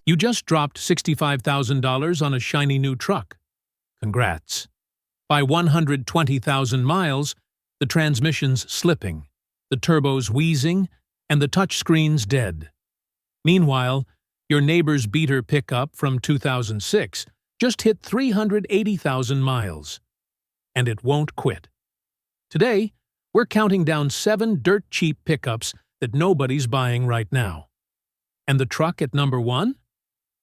You just dropped $65,000 on a shiny new truck. Congrats. By 120,000 miles, the transmission's slipping, the turbo's wheezing, and the touchscreen's dead. Meanwhile, your neighbor's beater pickup from 2006 just hit 380,000 miles. And it won't quit. Today, we're counting down 7 dirt-cheap pickups that nobody's buying right now. And the truck at number 1?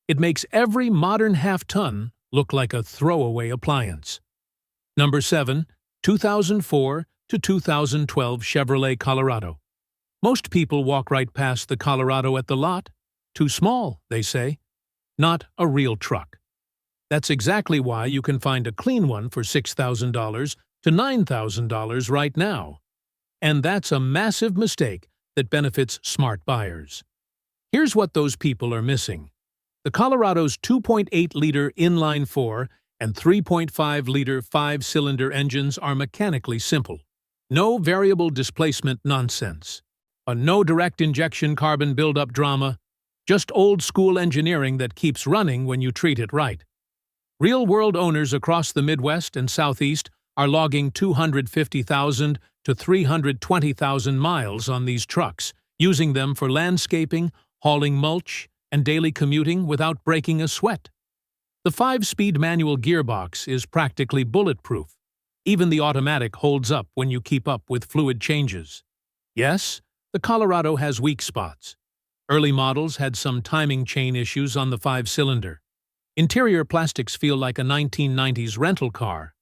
It makes every modern half-ton look like a throwaway appliance. Number 7, 2004 to 2012 Chevrolet Colorado. Most people walk right past the Colorado at the lot. Too small, they say. Not a real truck. That's exactly why you can find a clean one for $6,000 to $9,000 right now. And that's a massive mistake that benefits smart buyers. Here's what those people are missing. The Colorado's 2.8-liter inline-4 and 3.5-liter 5-cylinder engines are mechanically simple. No variable displacement nonsense. A no direct injection carbon buildup drama. Just old-school engineering that keeps running when you treat it right. Real-world owners across the Midwest and Southeast are logging 250,000 to 320,000 miles on these trucks, using them for landscaping, hauling mulch, and daily commuting without breaking a sweat. The 5-speed manual gearbox is practically bulletproof. Even the automatic holds up when you keep up with fluid changes. Yes, the Colorado has weak spots. Early models had some timing chain issues on the 5-cylinder. Interior plastics feel like a 1990s rental car,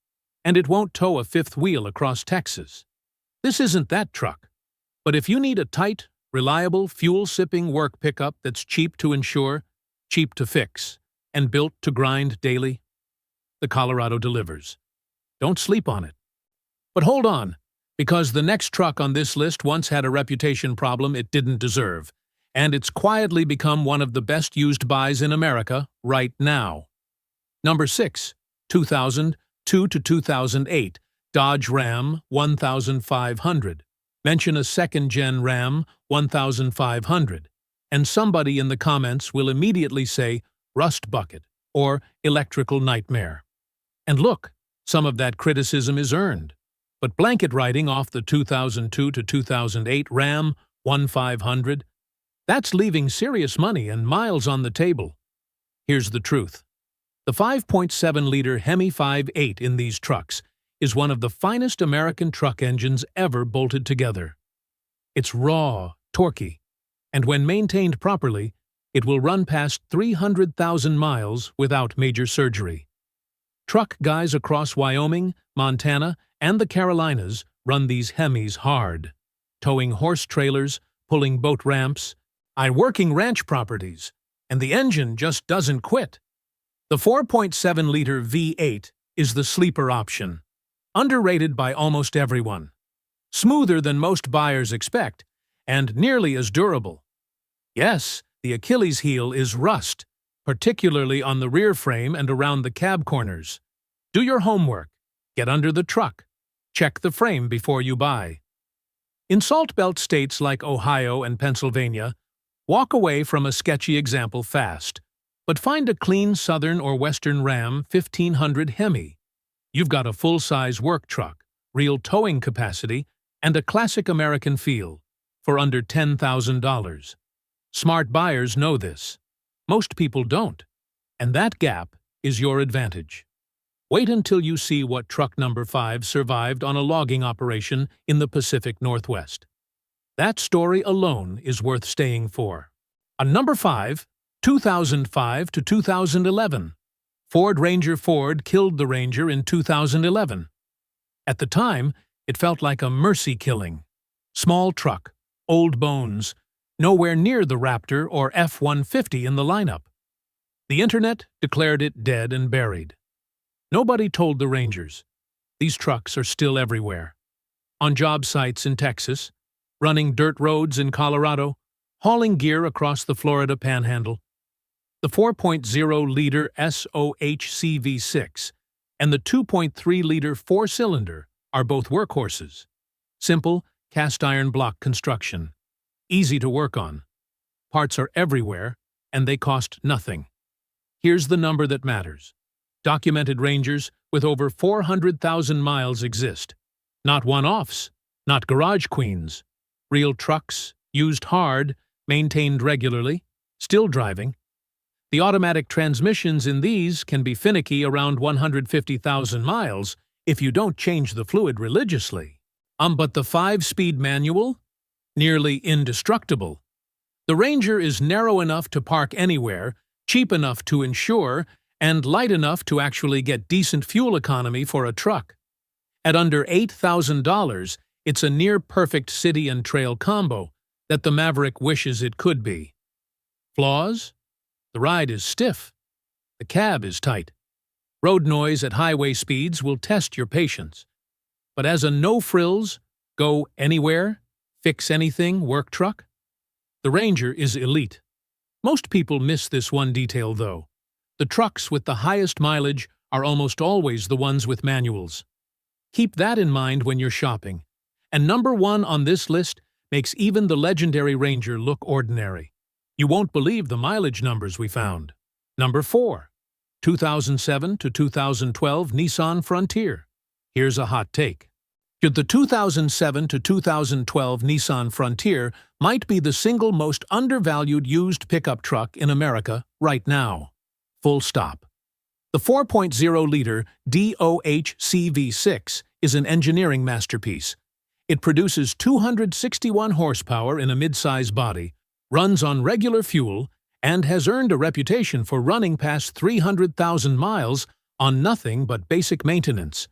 and it won't tow a fifth wheel across Texas. This isn't that truck. But if you need a tight, reliable, fuel-sipping work pickup that's cheap to insure, cheap to fix, and built to grind daily, the Colorado delivers. Don't sleep on it. But hold on, because the next truck on this list once had a reputation problem it didn't deserve, and it's quietly become one of the best used buys in America right now. Number 6, 2002 to 2008 Dodge Ram 1500. Mention a second-gen Ram 1500, and somebody in the comments will immediately say rust bucket or electrical nightmare. And look, some of that criticism is earned. But blanket writing off the 2002 to 2008 Ram 1500, that's leaving serious money and miles on the table. Here's the truth. The 5.7-liter Hemi 5.8 in these trucks is one of the finest American truck engines ever bolted together. It's raw, torquey, and when maintained properly, it will run past 300,000 miles without major surgery. Truck guys across Wyoming, Montana, and the Carolinas run these Hemis hard, towing horse trailers, pulling boat ramps, working ranch properties, and the engine just doesn't quit. The 4.7-liter V8 is the sleeper option, underrated by almost everyone. Smoother than most buyers expect, and nearly as durable. Yes, the Achilles heel is rust, particularly on the rear frame and around the cab corners. Do your homework. Get under the truck. Check the frame before you buy. In Salt Belt states like Ohio and Pennsylvania, walk away from a sketchy example fast, but find a clean Southern or Western Ram 1500 Hemi. You've got a full-size work truck, real towing capacity, and a classic American feel for under $10,000. Smart buyers know this. Most people don't, and that gap is your advantage. Wait until you see what truck number 5 survived on a logging operation in the Pacific Northwest. That story alone is worth staying for. On number 5, 2005 to 2011. Ford Ranger Ford killed the Ranger in 2011. At the time, it felt like a mercy killing. Small truck, old bones, nowhere near the Raptor or F-150 in the lineup. The internet declared it dead and buried. Nobody told the Rangers. These trucks are still everywhere. On job sites in Texas, running dirt roads in Colorado, hauling gear across the Florida Panhandle. The 4.0-liter SOHC V6 and the 2.3-liter 4-cylinder are both workhorses. Simple, cast-iron block construction. Easy to work on. Parts are everywhere, and they cost nothing. Here's the number that matters. Documented Rangers with over 400,000 miles exist. Not one-offs, not garage queens. Real trucks, used hard, maintained regularly, still driving. The automatic transmissions in these can be finicky around 150,000 miles if you don't change the fluid religiously. But the 5-speed manual? Nearly indestructible. The Ranger is narrow enough to park anywhere, cheap enough to insure, and light enough to actually get decent fuel economy for a truck. At under $8,000, it's a near-perfect city and trail combo that the Maverick wishes it could be. Flaws? The ride is stiff. The cab is tight. Road noise at highway speeds will test your patience. But as a no-frills, go anywhere, fix anything work truck, the Ranger is elite. Most people miss this one detail, though. The trucks with the highest mileage are almost always the ones with manuals. Keep that in mind when you're shopping. And number 1 on this list makes even the legendary Ranger look ordinary. You won't believe the mileage numbers we found. Number 4. 2007 to 2012 Nissan Frontier. Here's a hot take. The 2007 to 2012 Nissan Frontier might be the single most undervalued used pickup truck in America right now. Full stop. The 4.0-liter DOHC V6 is an engineering masterpiece. It produces 261 horsepower in a mid-size body, runs on regular fuel, and has earned a reputation for running past 300,000 miles on nothing but basic maintenance.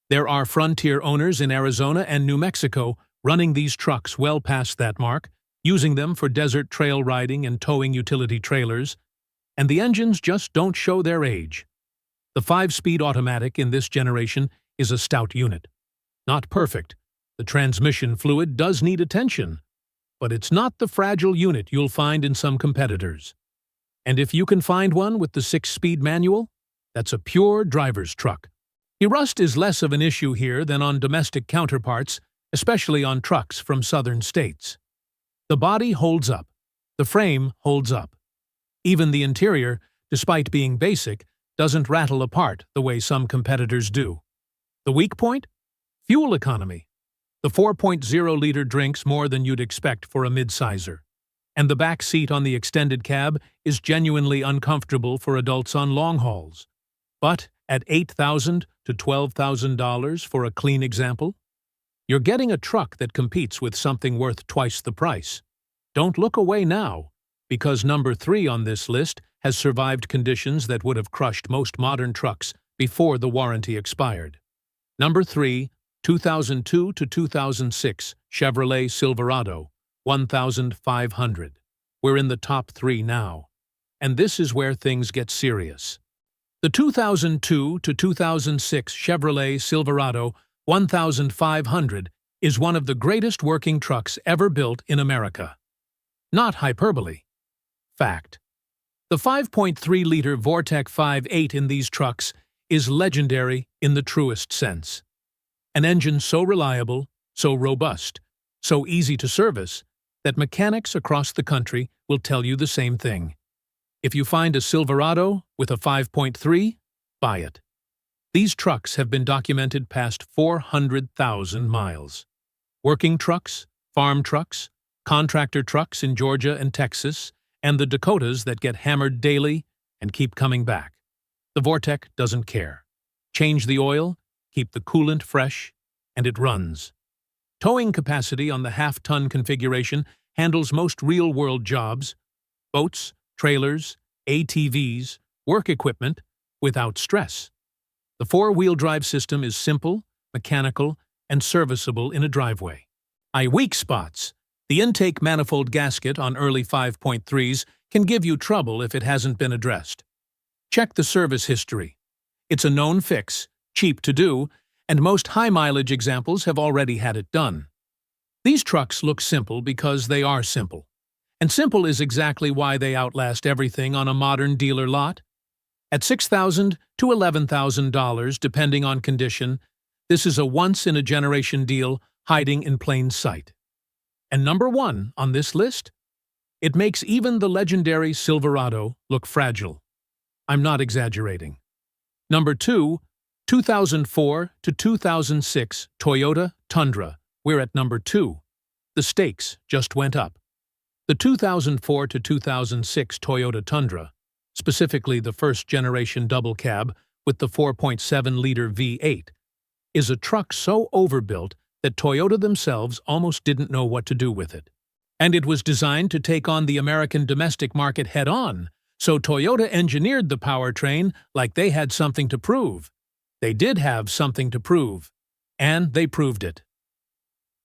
There are Frontier owners in Arizona and New Mexico running these trucks well past that mark, using them for desert trail riding and towing utility trailers, and the engines just don't show their age. The 5-speed automatic in this generation is a stout unit. Not perfect. The transmission fluid does need attention, but it's not the fragile unit you'll find in some competitors. And if you can find one with the 6-speed manual, that's a pure driver's truck. The rust is less of an issue here than on domestic counterparts, especially on trucks from southern states. The body holds up. The frame holds up. Even the interior, despite being basic, doesn't rattle apart the way some competitors do. The weak point? Fuel economy. The 4.0-liter drinks more than you'd expect for a mid-sizer. And the back seat on the extended cab is genuinely uncomfortable for adults on long hauls. But at $8,000 to $12,000 for a clean example, you're getting a truck that competes with something worth twice the price. Don't look away now, because number 3 on this list has survived conditions that would have crushed most modern trucks before the warranty expired. Number 3, 2002 to 2006 Chevrolet Silverado, 1,500. We're in the top 3 now. And this is where things get serious. The 2002 to 2006 Chevrolet Silverado 1,500 is one of the greatest working trucks ever built in America. Not hyperbole. Fact. The 5.3-liter Vortec 5.8 in these trucks is legendary in the truest sense. An engine so reliable, so robust, so easy to service, that mechanics across the country will tell you the same thing. If you find a Silverado with a 5.3, buy it. These trucks have been documented past 400,000 miles. Working trucks, farm trucks, contractor trucks in Georgia and Texas, and the Dakotas that get hammered daily and keep coming back. The Vortec doesn't care. Change the oil, keep the coolant fresh, and it runs. Towing capacity on the half-ton configuration handles most real-world jobs, boats, trailers, ATVs, work equipment, without stress. The 4-wheel drive system is simple, mechanical, and serviceable in a driveway. Weak spots. The intake manifold gasket on early 5.3s can give you trouble if it hasn't been addressed. Check the service history. It's a known fix, cheap to do, and most high-mileage examples have already had it done. These trucks look simple because they are simple. And simple is exactly why they outlast everything on a modern dealer lot. At $6,000 to $11,000, depending on condition, this is a once-in-a-generation deal hiding in plain sight. And number 1 on this list? It makes even the legendary Silverado look fragile. I'm not exaggerating. Number 2, 2004 to 2006 Toyota Tundra. We're at number 2. The stakes just went up. The 2004 to 2006 Toyota Tundra, specifically the first-generation double cab with the 4.7-liter V8, is a truck so overbuilt that Toyota themselves almost didn't know what to do with it. And it was designed to take on the American domestic market head-on, so Toyota engineered the powertrain like they had something to prove. They did have something to prove, and they proved it.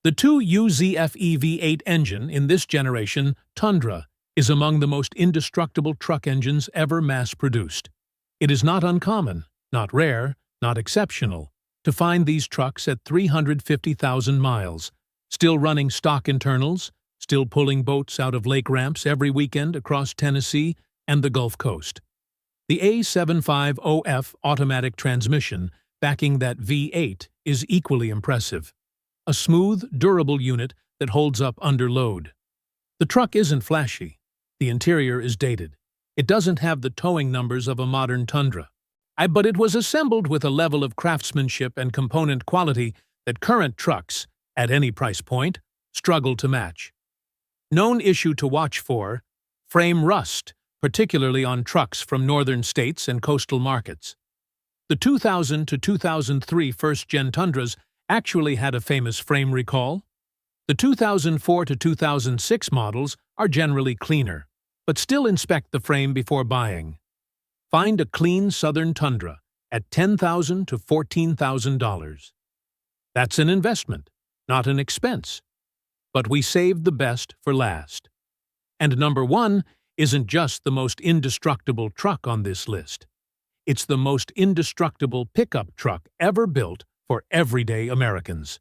The 2UZFE V8 engine in this generation, Tundra, is among the most indestructible truck engines ever mass-produced. It is not uncommon, not rare, not exceptional, to find these trucks at 350,000 miles, still running stock internals, still pulling boats out of lake ramps every weekend across Tennessee and the Gulf Coast. The A75OF automatic transmission backing that V8 is equally impressive. A smooth, durable unit that holds up under load. The truck isn't flashy. The interior is dated. It doesn't have the towing numbers of a modern Tundra. But it was assembled with a level of craftsmanship and component quality that current trucks, at any price point, struggle to match. Known issue to watch for: frame rust, particularly on trucks from northern states and coastal markets. The 2000 to 2003 first-gen Tundras actually had a famous frame recall. The 2004 to 2006 models are generally cleaner, but still inspect the frame before buying. Find a clean Southern Tundra at $10,000 to $14,000. That's an investment, not an expense. But we saved the best for last. And number 1 isn't just the most indestructible truck on this list. It's the most indestructible pickup truck ever built for everyday Americans.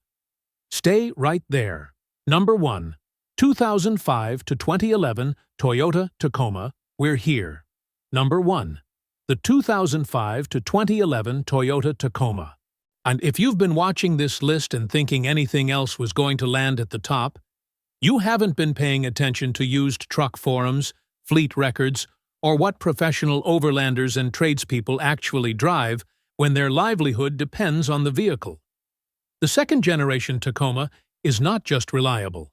Stay right there. Number 1, 2005 to 2011 Toyota Tacoma. We're here. Number 1, the 2005 to 2011 Toyota Tacoma. And if you've been watching this list and thinking anything else was going to land at the top, you haven't been paying attention to used truck forums, fleet records, or what professional overlanders and tradespeople actually drive when their livelihood depends on the vehicle. The second-generation Tacoma is not just reliable.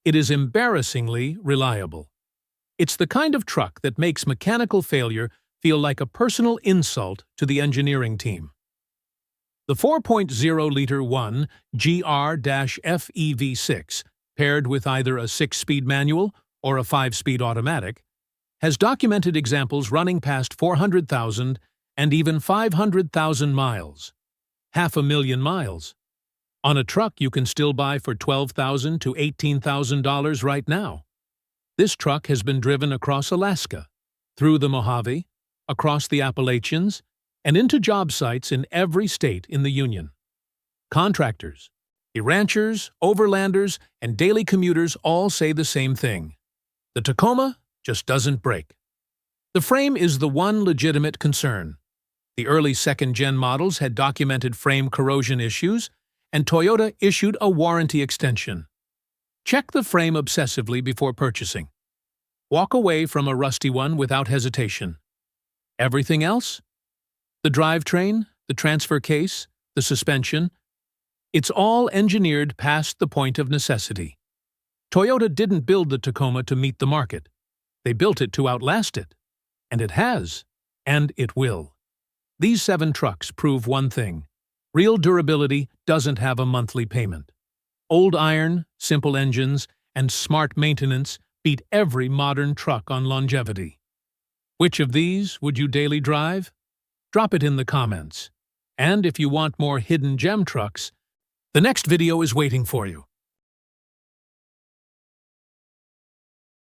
It is embarrassingly reliable. It's the kind of truck that makes mechanical failure feel like a personal insult to the engineering team. The 4.0-liter 1 GR-FE V6, paired with either a 6-speed manual or a 5-speed automatic, has documented examples running past 400,000 and even 500,000 miles. 500,000 miles. On a truck you can still buy for $12,000 to $18,000 right now. This truck has been driven across Alaska, through the Mojave, across the Appalachians, and into job sites in every state in the Union. Contractors, ranchers, overlanders, and daily commuters all say the same thing. The Tacoma just doesn't break. The frame is the one legitimate concern. The early second-gen models had documented frame corrosion issues, and Toyota issued a warranty extension. Check the frame obsessively before purchasing. Walk away from a rusty one without hesitation. Everything else? The drivetrain, the transfer case, the suspension, it's all engineered past the point of necessity. Toyota didn't build the Tacoma to meet the market. They built it to outlast it. And it has. And it will. These 7 trucks prove one thing. Real durability doesn't have a monthly payment. Old iron, simple engines, and smart maintenance beat every modern truck on longevity. Which of these would you daily drive? Drop it in the comments. And if you want more hidden gem trucks, the next video is waiting for you.